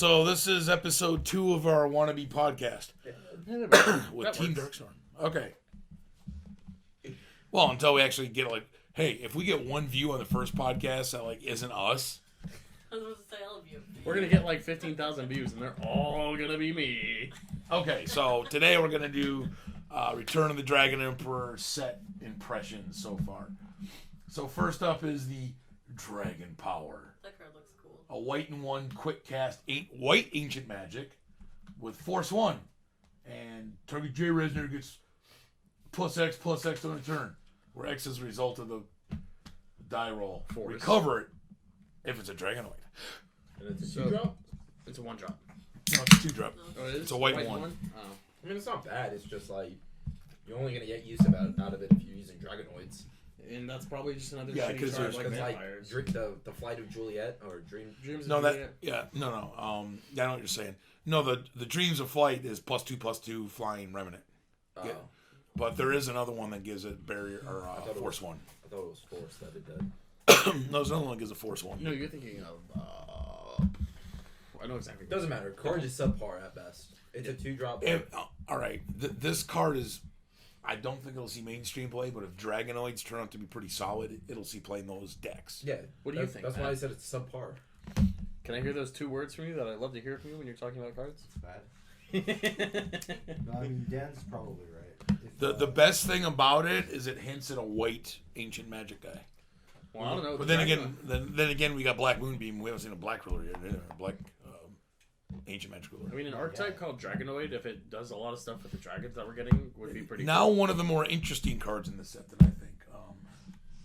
So this is episode 2 of our wannabe podcast with Team Darkstorm. Okay. Well, until we actually get hey, if we get one view on the first podcast that isn't us, I was supposed to say all of you. We're gonna get 15,000 views, and they're all gonna be me. Okay, so today we're gonna do Return of the Dragon Emperor set impressions so far. So first up is the Dragon Power. That card looks cool. A white and 1 quick cast 8 white ancient magic with Force 1. And target J Resner gets +X on a turn, where X is a result of the die roll. Force. Recover it if it's a Dragonoid. And it's a 2-drop? It's a 1-drop. No, it's a 2-drop. Oh, it is? It's a white one. Oh. I mean, it's not bad. It's just you're only going to get use out of it if you're using Dragonoids. And that's probably just another Yeah, shitty 'cause card there's- like vampires. The Flight of Juliet or Dreams No, of that Juliet. yeah, no. I know what you're saying. No, the Dreams of Flight is +2/+2 flying remnant. Yeah. But there is another one that gives it barrier or Force 1. I thought it was Force that did that. No, there's another one that gives a Force 1. No, you're thinking of. I know exactly. Doesn't matter. Card is subpar at best. It's a 2-drop. All right, this card is. I don't think it'll see mainstream play, but if Dragonoids turn out to be pretty solid, it'll see play in those decks. Yeah. What do you think, That's Matt? why I said it's subpar. Can I hear those 2 words from you that I love to hear from you when you're talking about cards? It's bad. No, I mean, Dan's probably right. The best thing about it is it hints at a white ancient magic guy. Well, I don't know. But then again, we got Black Moonbeam. We haven't seen a black ruler yet. A black ancient magic ruler. I mean, an archetype called Dragonoid, if it does a lot of stuff with the dragons that we're getting, would be pretty Now cool. one of the more interesting cards in this set that I think.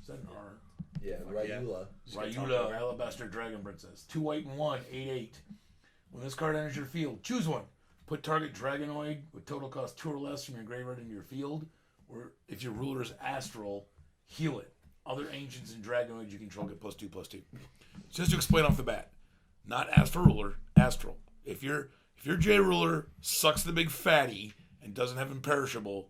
Is that an R? Yeah, Ryula. Ryula, Alabaster Dragon Princess. 2 white and 1, 8/8. When this card enters your field, choose one. Put target Dragonoid with total cost 2 or less from your graveyard into your field. Or if your ruler is Astral, heal it. Other ancients and Dragonoids you control get +2/+2. Just to explain off the bat, not Astral ruler, Astral. If your J ruler sucks the big fatty and doesn't have imperishable,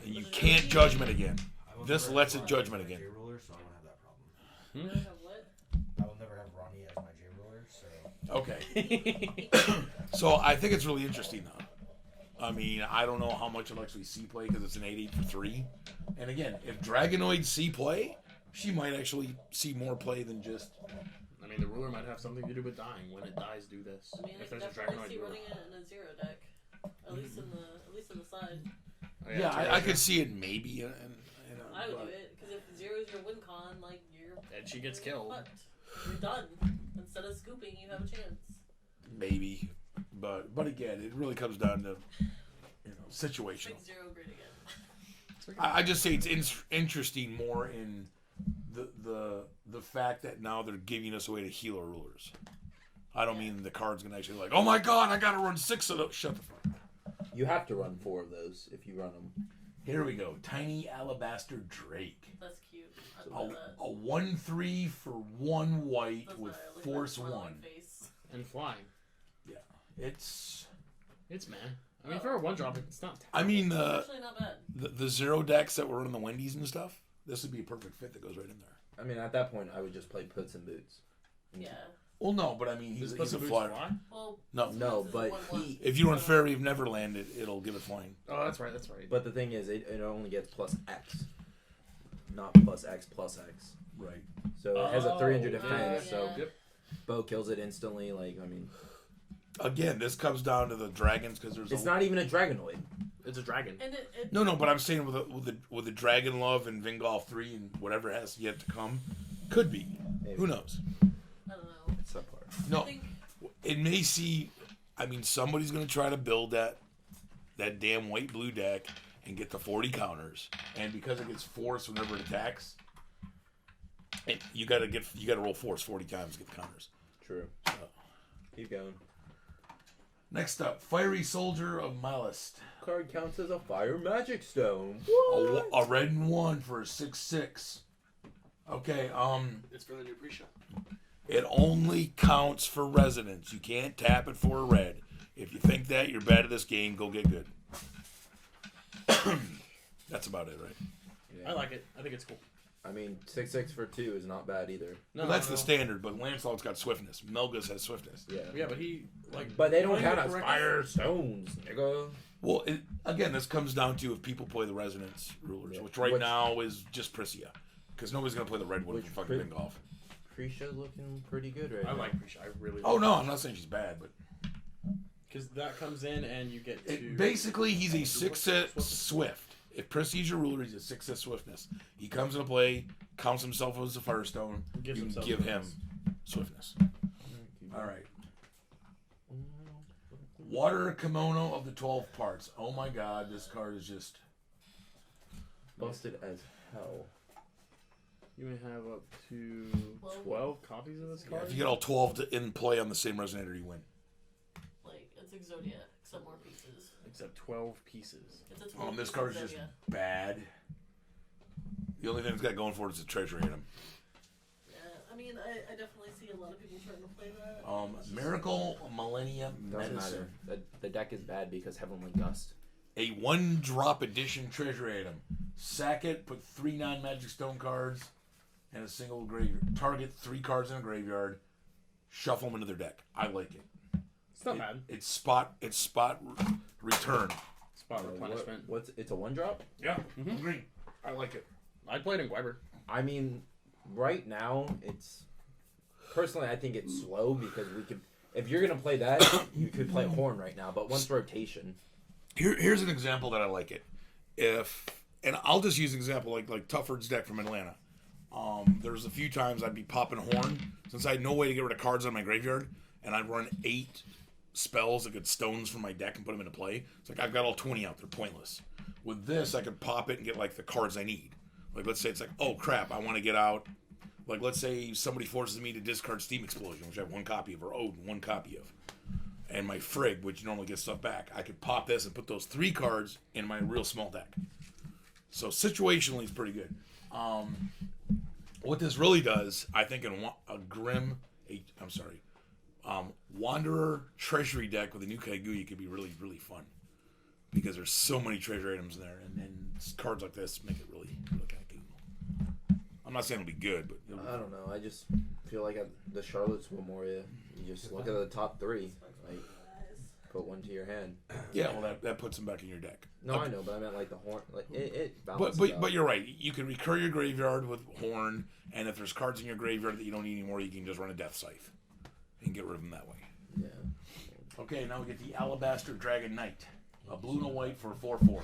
then you can't judgment again. This lets it judgment again. J ruler, so I won't have that problem. You don't have what? I will never have Ronnie as my J ruler, so. Okay. So I think it's really interesting though. I mean, I don't know how much it'll actually see play because it's an 8/8 for 3. And again, if Dragonoids see play, she might actually see more play than just. I mean, the ruler might have something to do with dying. When it dies, do this. I mean, I if can there's a definitely Dragonoid see ruler. running it in a 0 deck. At least in the side. Oh, Yeah, I could see it maybe. And I would do it because if 0 is your win con, you're. And she gets killed. Fucked. You're done. Instead of scooping, you have a chance. Maybe, but again, it really comes down to situational. Make 0 great again. I just say it's interesting more in the fact that now they're giving us a way to heal our rulers. I don't mean the card's gonna actually oh my god, I gotta run 6 of those. Shut the fuck up. You have to run 4 of those if you run them. Here we go. Tiny Alabaster Drake. That's cute. I love that. A 1/3 for 1 white That's with what I like Force about 1. face. And flying. Yeah, it's. It's man. I mean, for a 1-drop, it's not terrible. I mean It's actually not bad. the 0 decks that were in the Wendy's and stuff. This would be a perfect fit that goes right in there. I mean, at that point, I would just play Puts and Boots. Yeah. Well, no, but I mean he's a flyer. Well. No, No, this is but 1/1. if you run Fairy of Neverland, it'll give it flying. Oh, that's right. But the thing is, it only gets +X. Not +X+X. Right. So it has a 300 defense, yeah. so Yep. Bo kills it instantly. Again, this comes down to the dragons because there's. It's not even a Dragonoid. It's a dragon. And it No, but I'm saying with the Dragon Love and Vingolf 3 and whatever has yet to come, could be. Maybe. Who knows? I don't know. It's subpar. No, I think it may see. I mean, somebody's going to try to build that damn white blue deck and get the 40 counters, and because it gets Force whenever it attacks, you got to roll Force 40 times to get the counters. True. So. Keep going. Next up, Fiery Soldier of Malist. Card counts as a fire magic stone. A red and 1 for a 6/6. Okay, It's for the new pre-show. it only counts for residents. You can't tap it for a red. If you think that, you're bad at this game, go get good. That's about it, right? Yeah. I like it. I think it's cool. I mean, 6/6 for 2 is not bad either. No, that's the standard, but Lancelot's got swiftness. Melgus has swiftness. Yeah, but he like. But they don't count playing as the fire stones, nigga. Well, again, this comes down to if people play the resonance rulers, which right now is just Prisia, because nobody's gonna play the red one in fucking bin golf. Prisha's looking pretty good right now. I like Prisha. I really. Oh no, I'm not saying she's bad, but because that comes in and you get to. Basically, he's a 6/6 swift. If Prisia's your ruler, he's a 6/6 swiftness. He comes into play, counts himself as a firestone. You can give him swiftness. All right. Water Kimono of the 12 parts. Oh my god, this card is just busted as hell. You may have up to 12 copies of this card. if you get all 12 in play on the same resonator, you win. Like, it's Exodia, except more pieces. Except 12 pieces. It's a 12 This card is just bad. The only thing it's got going for it is a treasure item. Yeah, I mean, I definitely see a lot of people trying to play that. Miracle Millennium Doesn't Medicine. matter. The deck is bad because Heavenly Gust. A 1-drop edition treasure item. Sack it, put 3 non-magic stone cards and a single graveyard. Target 3 cards in a graveyard. Shuffle them into their deck. I like it. It's not bad. It's spot return. Spot replenishment. It's a 1-drop? Yeah, green. I like it. I played in Guiber. I mean, right now, it's... Personally, I think it's slow because we could... If you're going to play that, you could play Horn right now, but once rotation... Here's an example that I like it. And I'll just use an example like Tufford's deck from Atlanta. There's a few times I'd be popping Horn since I had no way to get rid of cards on my graveyard, and I'd run 8 spells that get stones from my deck and put them into play. It's like I've got all 20 out. They're pointless. With this, I could pop it and get like the cards I need. Like let's say it's like, oh crap, I want to get out. Like let's say somebody forces me to discard Steam Explosion, which I have 1 copy of, or Odin 1 copy of. And my Frigg, which normally gets stuff back, I could pop this and put those 3 cards in my real small deck. So situationally, it's pretty good. What this really does, I think, in Wanderer Treasury deck with a new Kaiguya could be really, really fun because there's so many treasure items in there, and cards like this make it really kind of cool. I'm not saying it'll be good, but I don't know. I just feel like at the Charlotte's Memoria, you just look at the top 3. Like, put 1 to your hand. yeah, well, that puts them back in your deck. No, I know, but I meant like the Horn. Like it balances out. But you're right. You can recur your graveyard with Horn, and if there's cards in your graveyard that you don't need anymore, you can just run a Death Scythe and get rid of them that way. Yeah. Okay, now we get the Alabaster Dragon Knight. A blue and a white for 4/4.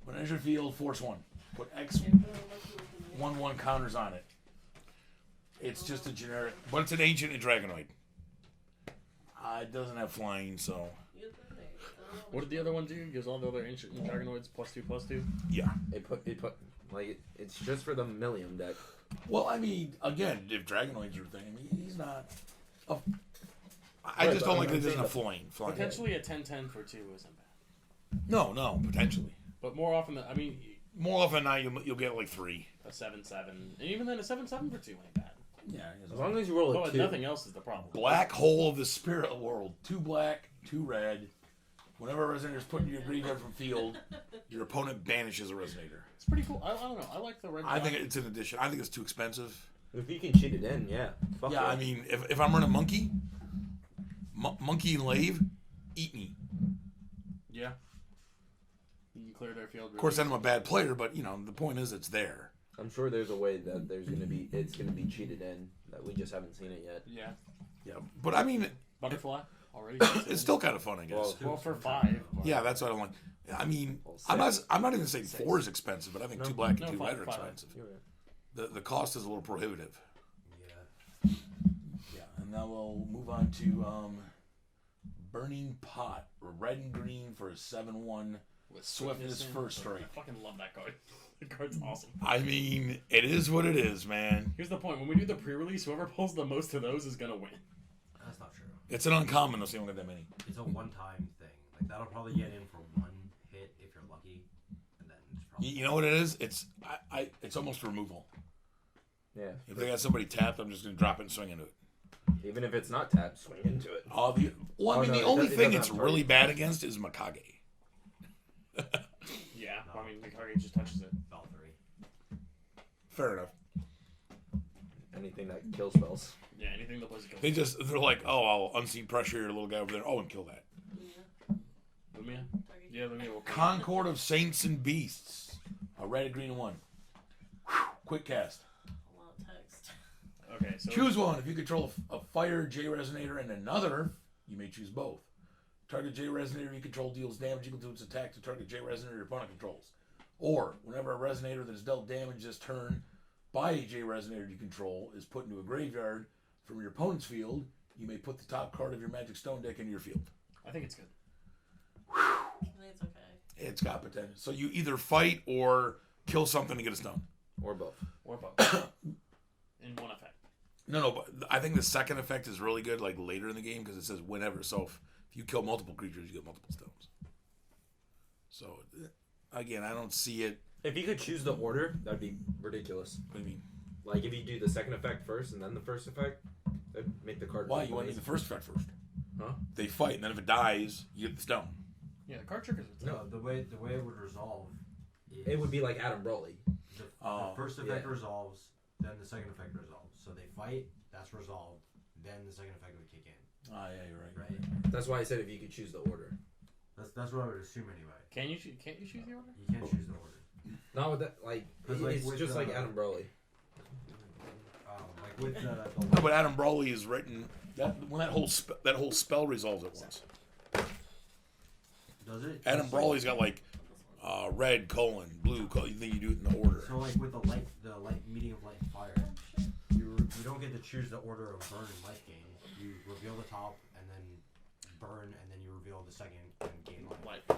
When enters your field, force 1. Put X 1/1 counters on it. It's just a generic, but it's an ancient and Dragonoid. It doesn't have flying, so What did the other one do? Gives all the other ancient Dragonoids +2/+2. yeah. It put like it's just for the Millium deck. Well, I mean, again, if Dragonoids are a thing, I mean, he's not. I Right, just but don't like that I'm he doesn't saying have flying. Potentially a 10/10 for 2 isn't bad. No, potentially. But more often than More often than not, you'll get like 3. a 7/7, and even then a 7/7 for 2 ain't bad. Yeah. As long as you roll a But 2. nothing else is the problem. Black Hole of the Spirit World. 2 black, 2 red. Whenever a resonator is put into your graveyard from field, your opponent banishes a resonator. It's pretty cool. I don't know. I like the red. I think it's an addition. I think it's too expensive. If you can cheat it in, yeah. Fuck Yeah, yeah. I mean, if I'm running Monkey, Monkey and Lave, eat me. Yeah. You can clear their field. Of course, I'm a bad player, but the point is it's there. I'm sure there's a way that it's gonna be cheated in that we just haven't seen it yet. Yeah. Yeah, but I mean, Butterfly already. it's still kind of fun, I guess. Well, for 5. Yeah, that's what I want. I mean, Well, I'm not even saying 4 is expensive, but I think 2 black and 2 five, red are five. expensive. You're right. The cost is a little prohibitive. Yeah. Yeah, and now we'll move on to Burning Pot, red and green for a 7/1 with swiftness first strike. I fucking love that card. The card's awesome. I mean, it is what it is, man. Here's the point: when we do the pre-release, whoever pulls the most of those is gonna win. That's not true. It's an uncommon, so you don't get that many. It's a one-time thing. Like that'll probably get in for 1 hit if you're lucky, and then it's probably. You know what it is? It's it's almost removal. Yeah. If they got somebody tapped, I'm just gonna drop it and swing into it. Even if it's not tapped, swing into it. I mean, Oh, no, the it only doesn't thing have it's target. really bad against is Mikage. Yeah, I mean, the target just touches it. Valkyrie. Fair enough. anything that kills spells. Yeah, anything that plays a kill. They're like, oh, I'll unseen pressure your little guy over there. Oh, and kill that. Lumia? Yeah, Lumia will Concord of Saints and Beasts. A red, green, and 1. Whew, quick cast. A lot of text. Okay, so Choose one. If you control a fire J resonator and another, you may choose both. Target J resonator you control deals damage equal to its attack to target J resonator your opponent controls. Or, whenever a resonator that is dealt damage this turn by a J resonator you control is put into a graveyard from your opponent's field, you may put the top card of your Magic Stone deck into your field. I think it's good. I think it's okay. It's got potential. So you either fight or kill something to get a stone. Or both. Or both. In one effect. No, but I think the second effect is really good, like later in the game, because it says whenever. So if you kill multiple creatures, you get multiple stones. So, again, I don't see it. If you could choose the order, that'd be ridiculous. What do you mean? Like, if you do the second effect first and then the first effect, that'd make the card... Why? You want to do the first effect first. Huh? They fight, and then if it dies, you get the stone. Yeah, the card triggers it. No, the way it would resolve is It would be like Adam Broly. the first effect yeah. resolves, then the second effect resolves. So they fight, that's resolved, then the second effect would kick in. Oh, yeah, you're right. Right? That's why I said if you could choose the order. That's what I would assume anyway. Can't you choose the order? You can't choose the order. Not with that, like, 'Cause, like, it's with, just like Adam Broly. Like with the No, but Adam Broly is written when that whole spell resolves at once. does it? Adam Broly's got like red colon, blue colon. Then you do it in the order. So like with the light meeting of light and fire, you don't get to choose the order of burn and life gain. You reveal the top and then burn, and then you reveal the second and gain life. Life, yeah.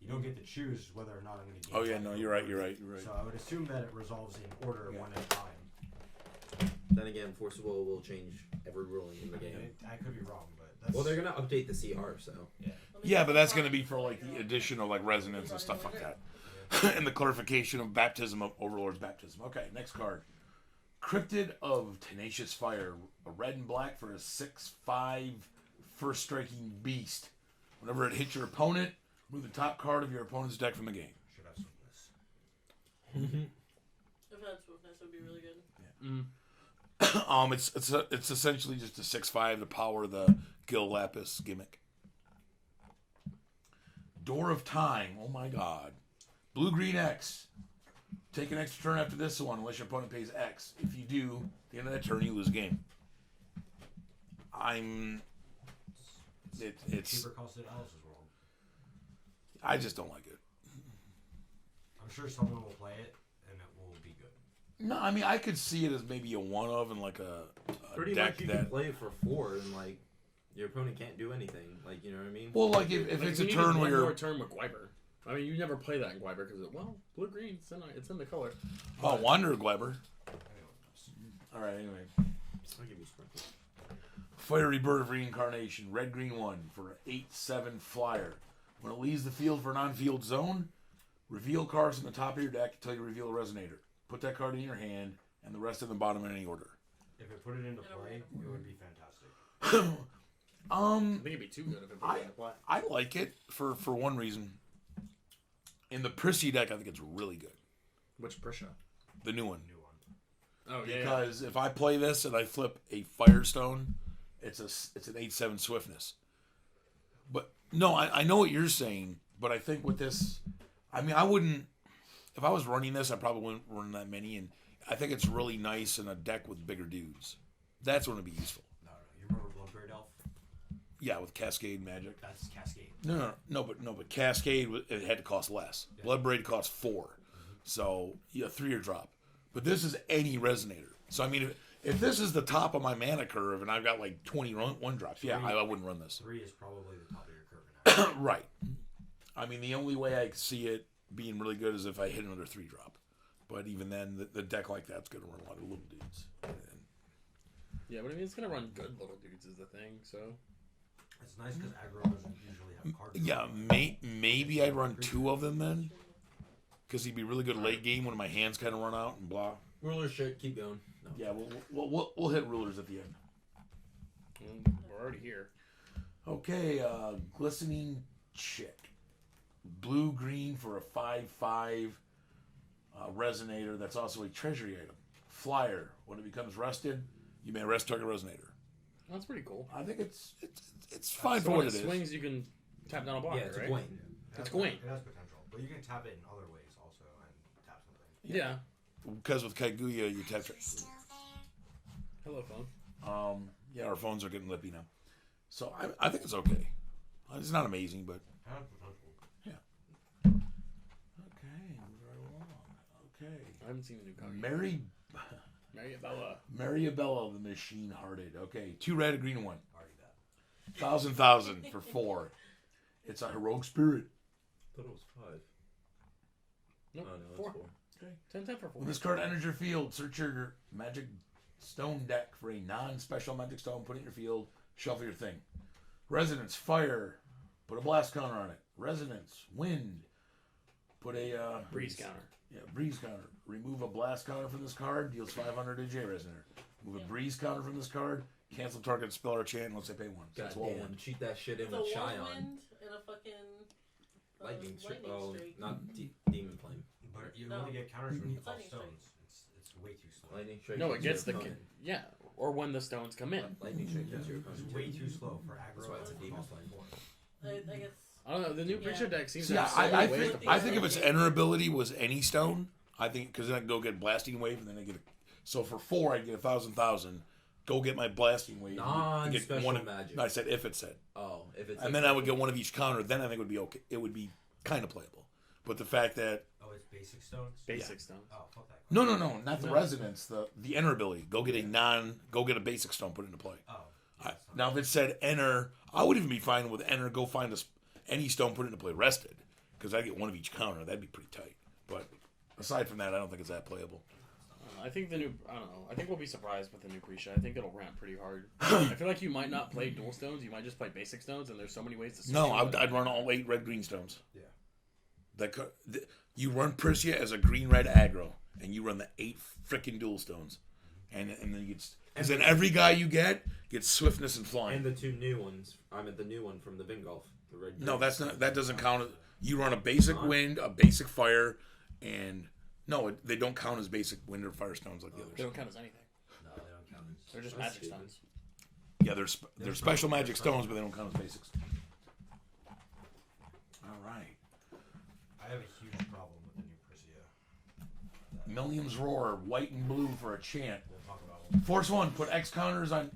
You don't get to choose whether or not I'm going to gain. Oh yeah, life no, or you're right. burn. You're right. So I would assume that it resolves in order Yeah. one at a time. Then again, Force of Will will change every ruling in the game. I could be wrong, but that's Well, they're going to update the CR, so... Yeah, but that's going to be for like the addition of like resonance and stuff like that, and the clarification of baptism of Overlord's baptism. Okay, next card. Cryptid of Tenacious Fire, a red and black for a 6/5 first striking beast. Whenever it hits your opponent, move the top card of your opponent's deck from the game. should have swiftness. If it had swiftness, it would be really good. It's essentially just a 6/5 to power the Gil Lapis gimmick. Door of Time. Oh my God. Blue green X. Take an extra turn after this one unless your opponent pays X. If you do, at the end of that turn you lose a game. It's Cheaper cost at Alice's World. I just don't like it. I'm sure someone will play it and it will be good. No, I mean I could see it as maybe a one of and like a Pretty deck much you that. can play it for 4 and, like, your opponent can't do anything. Like, you know what I mean? Well, like if Like, it's you a need turn one where you're more turn with Gwyber. I mean, you never play that in Gwyber because blue green, it's in the color. Wander Gleber. Anyway, All right, anyway. I'll give you sprinkles. Fiery Bird of Reincarnation, red green 1 for an 8/7 flyer. When it leaves the field for a non-field zone, reveal cards from the top of your deck until you reveal a resonator. Put that card in your hand and the rest in the bottom in any order. if it put it into play, it would be fantastic. I think it'd be too good if it put it into play. I like it for one reason. In the Prissy deck, I think it's really good. Which Prisha? The new one. New one. Oh, yeah. Because if I play this and I flip a Firestone, it's an 8/7 swiftness. But no, I know what you're saying, but I think with this, I mean, I wouldn't. If I was running this, I probably wouldn't run that many, and I think it's really nice in a deck with bigger dudes. That's when it'd be useful. No. You remember Bloodbraid Elf? Yeah, with Cascade Magic. That's Cascade. No, but Cascade it had to cost less. Yeah. Bloodbraid cost 4, so yeah, 3-year drop. But this is any resonator. So I mean, if this is the top of my mana curve and I've got like 21 drops, yeah, I wouldn't run this. 3 is probably the top of your curve now. Right. I mean, the only way I could see it being really good is if I hit another 3 drop. But even then, the deck like that's going to run a lot of little dudes. Yeah, but I mean, it's going to run good little dudes is the thing, so... It's nice because aggro doesn't usually have cards. Yeah, maybe I'd run 2 of them then. Because he'd be really good late game when my hands kind of run out and blah. Ruler shit, keep going. No. Yeah, we'll hit rulers at the end. We're already here. Okay, Glistening Chick. Blue-green for a 5/5 resonator that's also a treasury item. Flyer. When it becomes rested, you may rest target resonator. That's pretty cool. I think it's fine So for when what it it is. swings, you can tap down a blocker, Yeah, it's right? a Gwen. It's Gwen. It has potential, but you can tap it in other ways also and tap something. Yeah. Because with Kaguya, you tap. Hello, phone. Yeah, our phones are getting lippy now. So I think it's okay. It's not amazing, but It has potential. okay. Move right along. Okay. I haven't seen the new card. Mariabella. Mariabella, the Machine Hearted. Okay, 2 red, a green, and 1. Already that. 1,000 for 4. It's a heroic spirit. I thought it was 5. Nope. Oh, no, 4. it's 4. Okay. 10 for 4. When this card enters your field, search your magic stone deck for a non-special magic stone. Put it in your field. Shuffle your thing. Resonance, fire. Put a blast counter on it. Resonance, wind. Put a Breeze counter. Yeah, breeze counter. Remove a blast counter from this card. Deals 500 to J Resonator. Move a breeze counter from this card. Cancel target spell or chant unless they pay 1. So that's Goddamn, one. cheat that shit in It's a with whirlwind Chyon. and a fucking Lightning streak. lightning Oh, streak. not Demon Flame. But you No. only get counters when you It's call lightning stones. It's way too slow. Lightning strike. No, it hits gets the. your opponent. Yeah. Or when the stones come in. Lightning strike hits your It's opponent. way too slow for aggro. That's why it's a and Demon cost Flame. 4. I guess. I don't know. The new creature deck seems to Yeah, have so many ways to I play think it. if its enter ability was any stone, I think because then I can go get blasting wave and then I get so for 4 I get 1,000. Go get my blasting wave. and get Non-special one of- magic. No, I said if it said, Oh, if it's. and then I would get one of each counter. Then I think it would be okay. It would be kind of playable. But the fact that Oh, it's basic stones? Basic stones. Oh, fuck that. no, not the No. resonance, the enter ability. Go get a basic stone, put it into play. Oh. Now if it said enter, I would even be fine with enter. Go find any stone, put it into play, rested, because I get one of each counter. That'd be pretty tight. But aside from that, I don't think it's that playable. I think the new. I don't know. I think we'll be surprised with the new Prisha. I think it'll ramp pretty hard. I feel like you might not play dual stones. You might just play basic stones, and there's so many ways to. No, switch I'd run all 8 red green stones. Yeah. You run Persia as a green red aggro, and you run the 8 freaking dual stones, and then you get because then every guy you get gets swiftness and flying. And the 2 new ones. I meant the new one from the Vingolf. The red. No, that's not. That doesn't count. You run a basic wind, a basic fire, and no, they don't count as basic wind or fire stones like the They others. don't count as anything. No, they don't count. They're just That's magic stupid. stones. Yeah, they're special magic stones, but they don't count as basics. All right. I have a huge problem with the new Persia. Millions roar, white and blue for a chant. We'll talk about it. Force 1, put X counters on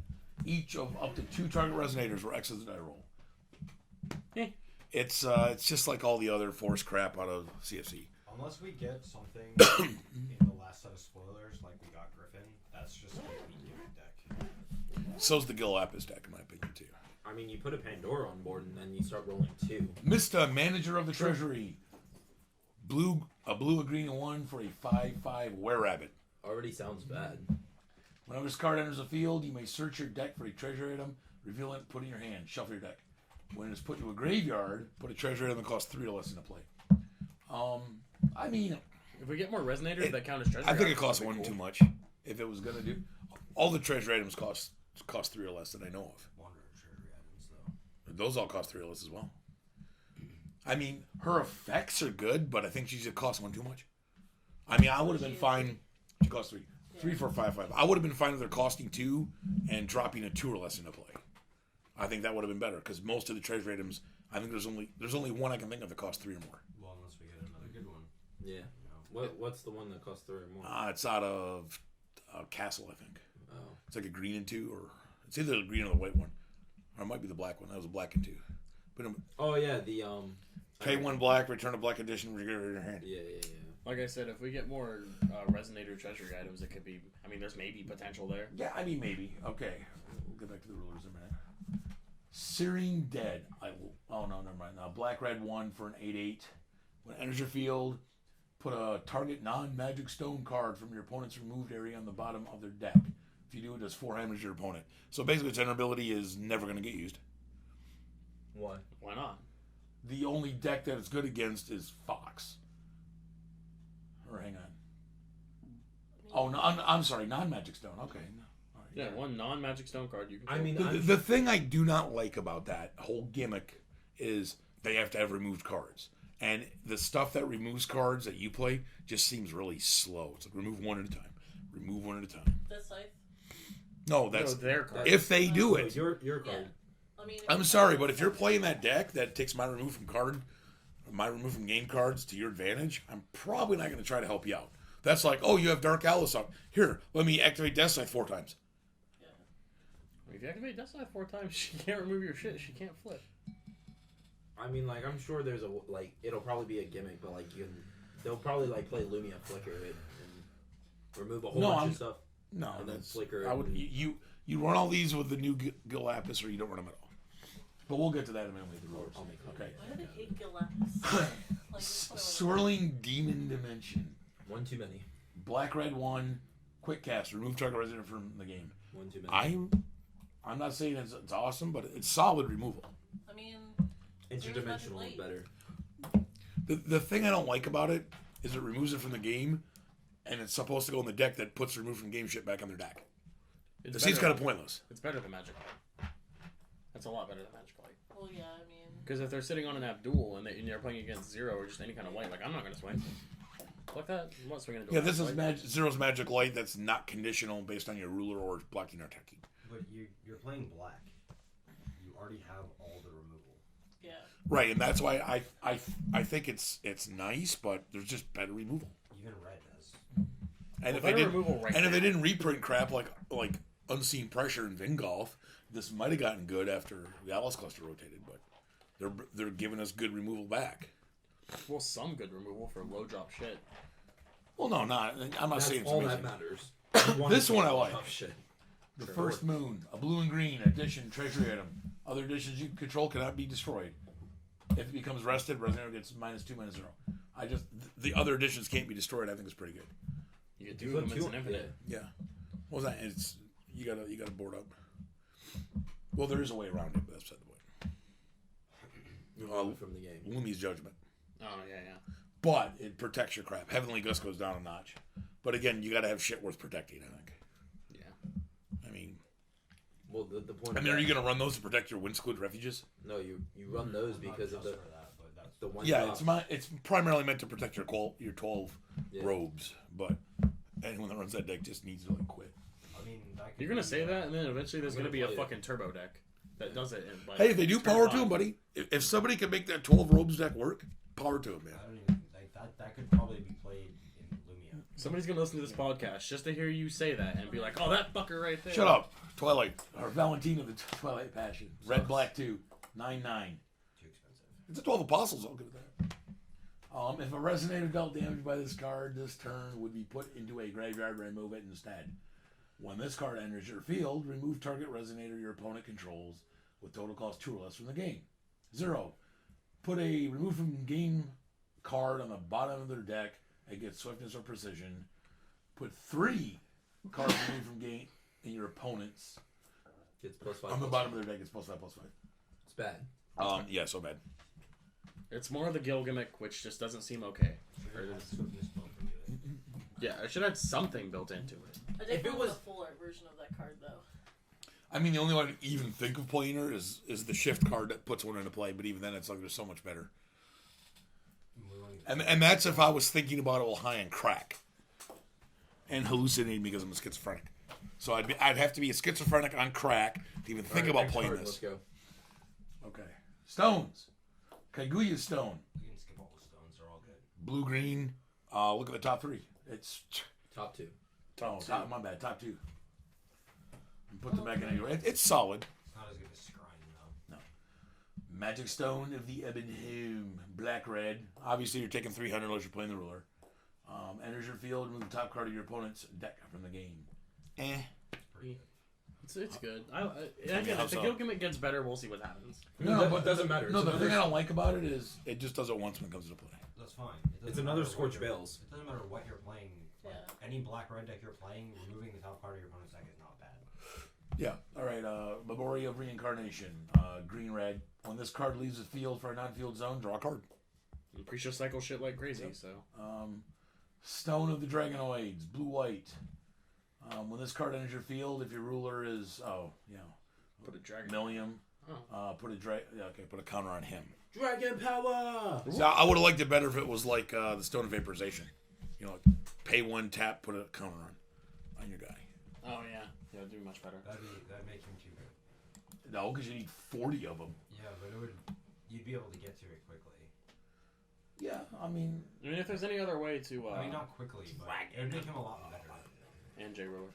each of up to 2 target resonators where X is the die roll. Eh. It's just like all the other force crap out of CFC. Unless we get something in the last set of spoilers, like we got Griffin, that's just going to be a deck. So's the Gil Lapis deck, in my opinion, too. I mean, you put a Pandora on board and then you start rolling 2. Mr. Manager of the Treasury. A blue, a green, and 1 for a 5/5 Were-Rabbit. Already sounds bad. Whenever this card enters the field, you may search your deck for a treasure item, reveal it, put it in your hand, shuffle your deck. When it's put into a graveyard, put a treasure item that costs 3 or less into play. I mean, If we get more resonators that count as treasure, I think it items, costs that'd 1 be too cool. much. If it was gonna do, all the treasure items cost 3 or less that I know of. Wanderer treasury items, though. Those all cost 3 or less as well. I mean, her effects are good, but I think she just cost 1 too much. I mean, I would have been fine. She cost 3. 3 for 5/5. I would have been fine with her costing 2 and dropping a 2 or less into play. I think that would have been better because most of the treasure items, I think there's only one I can think of that costs 3 or more. Well, unless we get another good one. Yeah. You know. What's the one that costs 3 or more? It's out of Castle, I think. Oh. It's like a green and 2, or it's either the green or the white one, or it might be the black one. That was a black and 2. But Oh yeah, the pay 1 black, return a black edition, get rid of your hand. Yeah. Like I said, if we get more resonator treasury items, it could be. I mean, there's maybe potential there. Yeah, I mean maybe. Okay, we'll get back to the rulers in a minute. Searing Dead. Oh no, never mind. Now black red 1 for an 8/8. When it enters your field, put a target non-magic stone card from your opponent's removed area on the bottom of their deck. If you do, it does 4 damage to your opponent. So basically, its enter ability is never going to get used. Why? Why not? The only deck that it's good against is Fox. Or hang on. Oh no, I'm sorry, non-magic stone. Okay. No. All right, Yeah, one non-magic stone card you can. I mean, The thing I do not like about that whole gimmick is they have to have removed cards. And the stuff that removes cards that you play just seems really slow. It's like remove 1 at a time. Remove one at a time. This scythe. No, that's their card. if they do So it. your card. Yeah. I mean, I'm sorry, but if you're playing that deck that takes my remove from game cards to your advantage, I'm probably not going to try to help you out. That's like, oh, you have Dark Alice out. Here, let me activate Death Scythe 4 times. Yeah. If you activate Death Scythe 4 times, she can't remove your shit. She can't flip. I mean, like, I'm sure there's it'll probably be a gimmick, but like they'll probably like play Lumia Flicker it and remove a whole bunch of stuff. No, And then that's Flicker I would and- you run all these with the new Galapis, or you don't run them at all. But we'll get to that in a minute with the rules. I'll make that. Okay. Why do they hate Galapis? Like, that's what I Swirling Demon Dimension. One too many. Black Red 1. Quick cast. Remove target resident from the game. One too many. I'm not saying it's awesome, but it's solid removal. I mean, Interdimensional is better. The thing I don't like about it is it removes it from the game, and it's supposed to go in the deck that puts remove from game shit back on their deck. It seems kind of pointless. It's better than Magic Light. That's a lot better than Magic Light. well, yeah, I mean, Because if they're sitting on an Abdul and they're playing against Zero or just any kind of white, like, I'm not going to swing. Like that? I'm not swinging into Yeah, a this is white. Zero's Magic Light that's not conditional based on your ruler or blocking or attacking. But you're playing black. You already have all the removal. yeah. Right, and that's why I think it's nice, but there's just better removal. Even red does. And if better they didn't, removal right and if they now. didn't reprint crap like Unseen Pressure and Vingolf, this might have gotten good after the Alice Cluster rotated. But they're giving us good removal back. Well, some good removal for low drop shit. Well, no, not. I'm not That's saying it's all amazing. that matters. This one I like. Oh, shit. The Sure. First Moon, a blue and green addition, treasury item. Other additions you control cannot be destroyed. If it becomes rested, Resident gets -2/-0. The other additions can't be destroyed. I think it's pretty good. You get two of them, it's an infinite. Yeah. What was that? It's you gotta board up. Well, there is a way around it, but that's beside the point. Remove from the game. Lumi's Judgment. Oh, yeah, yeah. But it protects your crap. Heavenly Gust goes down a notch. But again, you gotta have shit worth protecting, I think. Yeah. I mean, Well, the point. are you gonna run those to protect your Windsclud refuges? No, you run those I'm not because of just the for that, but that's the one. Yeah, drop. it's primarily meant to protect your 12 Yeah. robes, but anyone that runs that deck just needs to quit. I mean, that could You're going be, to say that, and then eventually there's I'm going to gonna be a play it. fucking turbo deck that does it. In, like, Hey, if they do turn power to 5. them, buddy. If somebody can make that 12 robes deck work, power to them, man. I don't even like that. That could probably be played in Lumia. Somebody's going to listen to this podcast just to hear you say that and be like, oh, that fucker right there. Shut up, Twilight or Valentina, the Twilight Passion, red, black 2, 9/9. Too expensive. It's a 12 Apostles. I'll give it that. If a Resonator dealt damage by this card, this turn would be put into a graveyard. Remove it instead. When this card enters your field, remove target Resonator your opponent controls with total cost 2 or less from the game. 0. Put a remove from game card on the bottom of their deck and get swiftness or precision. Put 3 cards removed from game in your opponent's. It's +5. On the bottom of their deck, it's +5/+5. It's bad. Yeah, so bad. It's more of the Gil gimmick, which just doesn't seem okay. Should have swiftness built into it. Yeah, I should have had something built into it. I If definitely it want was- a full art version of that card, though. I mean, the only one I even think of playing her is the shift card that puts one into play, but even then, it's like there's so much better. We won't even- And that's if I was thinking about it while high on crack and hallucinating because I'm a schizophrenic. So I'd have to be a schizophrenic on crack to even think Alright, about next playing card, this. Let's go. Okay. Stones. Kaguya Stone. You can skip all the stones. They're all good. Blue, green. Look at the top 3. It's Top 2. top. My bad. Top 2. And put them back in anyway. It's solid. It's not as good as Scrying though. Magic Stone of the Ebon Home. Black, red. Obviously, you're taking 300 unless you're playing the ruler. Enters your field, remove the top card of your opponent's deck from the game. It's good. mean, Again, how if the so? Gil gimmick gets better, we'll see what happens. No, but it doesn't matter. No, It's the another- thing I don't like about it is it just does it once when it comes into play. That's fine. It It's doesn't another matter Scorch what you're- Bells. It doesn't matter what you're playing. Like, Yeah. any black red deck you're playing, removing the top card of your opponent's deck is not bad. Yeah. All right. Memory of Reincarnation. Green, red. When this card leaves the field for a non-field zone, draw a card. And Pre-show cycle shit like crazy, Yep. so. Stone of the Dragonoids. Blue, white. When this card enters your field, if your ruler is Put a dragon. Millium, Oh. put a counter on him. Dragon Power! So I would have liked it better if it was like the Stone of Vaporization. You know, like pay 1, tap, put a counter on. on your guy. Oh yeah, it'd do much better. That'd make him too good. No, because you need 40 of them. Yeah, but you'd be able to get to it quickly. Yeah, I mean, I mean, if there's any other way to, I mean, not quickly, but it would make him a lot better. and J Roller.